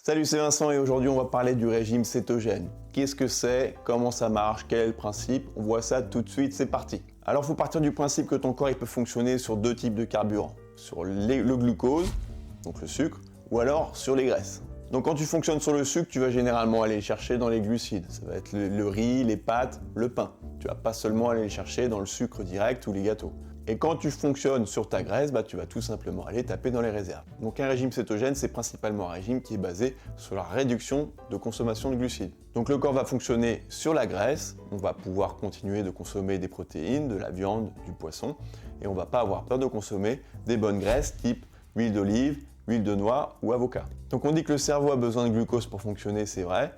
Salut, c'est Vincent et aujourd'hui on va parler du régime cétogène. Qu'est-ce que c'est? Comment ça marche? Quel est le principe? On voit ça tout de suite, c'est parti. Alors il faut partir du principe que ton corps il peut fonctionner sur deux types de carburants. Sur le glucose, donc le sucre, ou alors sur les graisses. Donc quand tu fonctionnes sur le sucre, tu vas généralement aller chercher dans les glucides. Ça va être le riz, les pâtes, le pain. Tu vas pas seulement aller les chercher dans le sucre direct ou les gâteaux. Et quand tu fonctionnes sur ta graisse, tu vas tout simplement aller taper dans les réserves. Donc un régime cétogène, c'est principalement un régime qui est basé sur la réduction de consommation de glucides. Donc le corps va fonctionner sur la graisse, on va pouvoir continuer de consommer des protéines, de la viande, du poisson, et on va pas avoir peur de consommer des bonnes graisses type huile d'olive, huile de noix ou avocat. Donc on dit que le cerveau a besoin de glucose pour fonctionner, c'est vrai.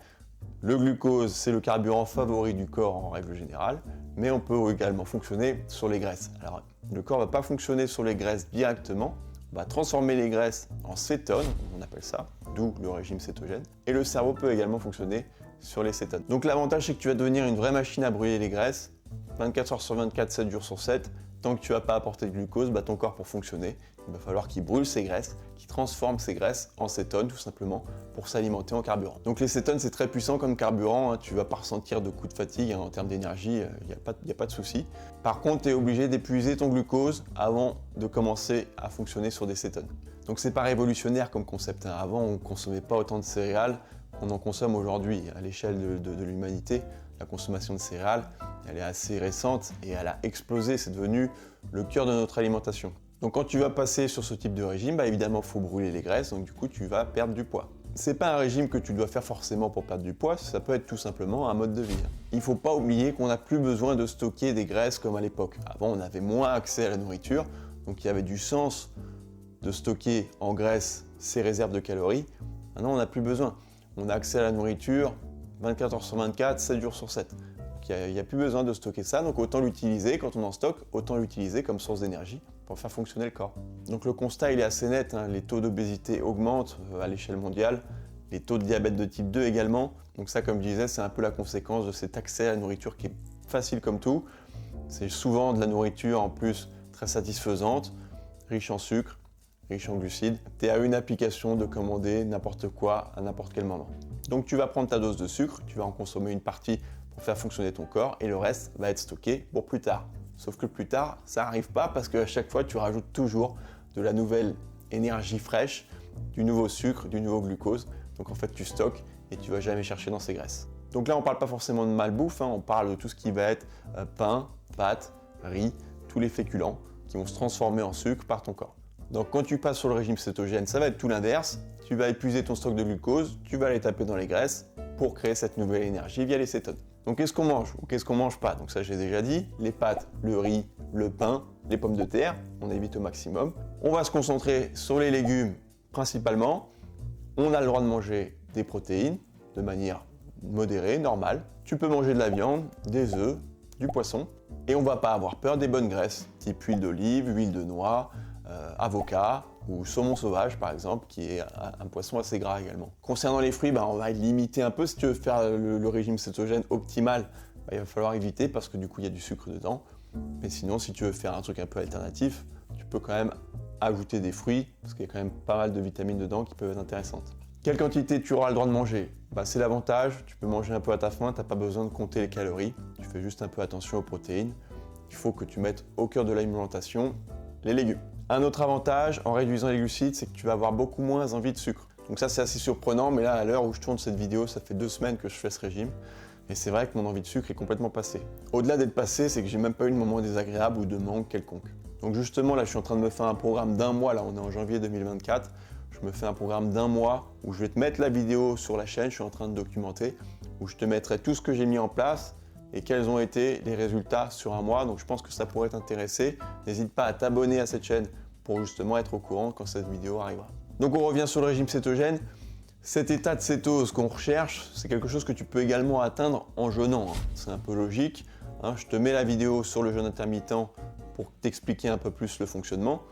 Le glucose, c'est le carburant favori du corps en règle générale, mais on peut également fonctionner sur les graisses. Alors, le corps ne va pas fonctionner sur les graisses directement, on va transformer les graisses en cétones, on appelle ça, d'où le régime cétogène, et le cerveau peut également fonctionner sur les cétones. Donc l'avantage, c'est que tu vas devenir une vraie machine à brûler les graisses, 24 heures sur 24, 7 jours sur 7, tant que tu vas pas apporter de glucose, ton corps pour fonctionner, il va falloir qu'il brûle ses graisses, qu'il transforme ses graisses en cétones tout simplement pour s'alimenter en carburant. Donc les cétones c'est très puissant comme carburant, tu vas pas ressentir de coup de fatigue en termes d'énergie, il n'y a pas de souci. Par contre tu es obligé d'épuiser ton glucose avant de commencer à fonctionner sur des cétones. Donc c'est pas révolutionnaire comme concept, Avant on consommait pas autant de céréales qu'on en consomme aujourd'hui à l'échelle de l'humanité. La consommation de céréales, elle est assez récente et elle a explosé, c'est devenu le cœur de notre alimentation. Donc quand tu vas passer sur ce type de régime, évidemment il faut brûler les graisses, donc du coup tu vas perdre du poids. C'est pas un régime que tu dois faire forcément pour perdre du poids, ça peut être tout simplement un mode de vie. Il faut pas oublier qu'on n'a plus besoin de stocker des graisses comme à l'époque. Avant on avait moins accès à la nourriture, donc il y avait du sens de stocker en graisse ses réserves de calories. Maintenant on n'a plus besoin. On a accès à la nourriture 24 heures sur 24, 7 jours sur 7. Donc il n'y a plus besoin de stocker ça, donc autant l'utiliser, quand on en stocke, autant l'utiliser comme source d'énergie pour faire fonctionner le corps. Donc le constat il est assez net, les taux d'obésité augmentent à l'échelle mondiale, les taux de diabète de type 2 également. Donc ça, comme je disais, c'est un peu la conséquence de cet accès à la nourriture qui est facile comme tout. C'est souvent de la nourriture en plus très satisfaisante, riche en sucre, riche en glucides. Tu es à une application de commander n'importe quoi à n'importe quel moment. Donc tu vas prendre ta dose de sucre, tu vas en consommer une partie pour faire fonctionner ton corps et le reste va être stocké pour plus tard. Sauf que plus tard, ça n'arrive pas parce qu'à chaque fois, tu rajoutes toujours de la nouvelle énergie fraîche, du nouveau sucre, du nouveau glucose. Donc en fait, tu stockes et tu vas jamais chercher dans ces graisses. Donc là, on ne parle pas forcément de malbouffe, on parle de tout ce qui va être pain, pâtes, riz, tous les féculents qui vont se transformer en sucre par ton corps. Donc quand tu passes sur le régime cétogène, ça va être tout l'inverse. Tu vas épuiser ton stock de glucose, tu vas aller taper dans les graisses pour créer cette nouvelle énergie via les cétones. Donc qu'est-ce qu'on mange ou qu'est-ce qu'on mange pas? Donc ça j'ai déjà dit, les pâtes, le riz, le pain, les pommes de terre, on évite au maximum. On va se concentrer sur les légumes principalement. On a le droit de manger des protéines de manière modérée, normale. Tu peux manger de la viande, des œufs, du poisson. Et on va pas avoir peur des bonnes graisses, type huile d'olive, huile de noix, avocat ou saumon sauvage par exemple, qui est un poisson assez gras également. Concernant les fruits, on va limiter un peu. Si tu veux faire le régime cétogène optimal, il va falloir éviter parce que du coup il y a du sucre dedans. Mais sinon, si tu veux faire un truc un peu alternatif, tu peux quand même ajouter des fruits parce qu'il y a quand même pas mal de vitamines dedans qui peuvent être intéressantes. Quelle quantité tu auras le droit de manger? C'est l'avantage, tu peux manger un peu à ta faim, tu n'as pas besoin de compter les calories, tu fais juste un peu attention aux protéines. Il faut que tu mettes au cœur de l'alimentation les légumes. Un autre avantage en réduisant les glucides, c'est que tu vas avoir beaucoup moins envie de sucre. Donc ça c'est assez surprenant, mais là à l'heure où je tourne cette vidéo, ça fait 2 semaines que je fais ce régime. Et c'est vrai que mon envie de sucre est complètement passée. Au-delà d'être passé, c'est que j'ai même pas eu de moment désagréable ou de manque quelconque. Donc justement là je suis en train de me faire un programme d'1 mois, là on est en janvier 2024. Je me fais un programme d'1 mois où je vais te mettre la vidéo sur la chaîne, je suis en train de documenter, où je te mettrai tout ce que j'ai mis en place et quels ont été les résultats sur 1 mois. Donc je pense que ça pourrait t'intéresser. N'hésite pas à t'abonner à cette chaîne pour justement être au courant quand cette vidéo arrivera. Donc on revient sur le régime cétogène. Cet état de cétose qu'on recherche, c'est quelque chose que tu peux également atteindre en jeûnant. C'est un peu logique. Je te mets la vidéo sur le jeûne intermittent pour t'expliquer un peu plus le fonctionnement.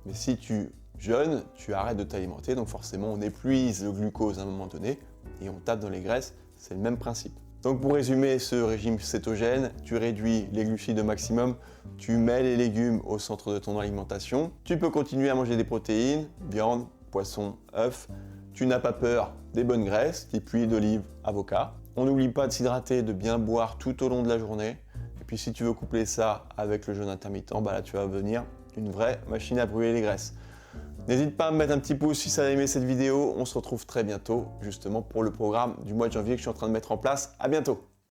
Mais si tu jeûnes, tu arrêtes de t'alimenter, donc forcément on épuise le glucose à un moment donné et on tape dans les graisses, c'est le même principe. Donc pour résumer ce régime cétogène, tu réduis les glucides au maximum, tu mets les légumes au centre de ton alimentation, tu peux continuer à manger des protéines, viande, poisson, œufs, tu n'as pas peur des bonnes graisses, type huile d'olive, avocat. On n'oublie pas de s'hydrater, de bien boire tout au long de la journée. Et puis si tu veux coupler ça avec le jeûne intermittent, là tu vas devenir une vraie machine à brûler les graisses. N'hésite pas à me mettre un petit pouce si ça a aimé cette vidéo. On se retrouve très bientôt justement pour le programme du mois de janvier que je suis en train de mettre en place. À bientôt.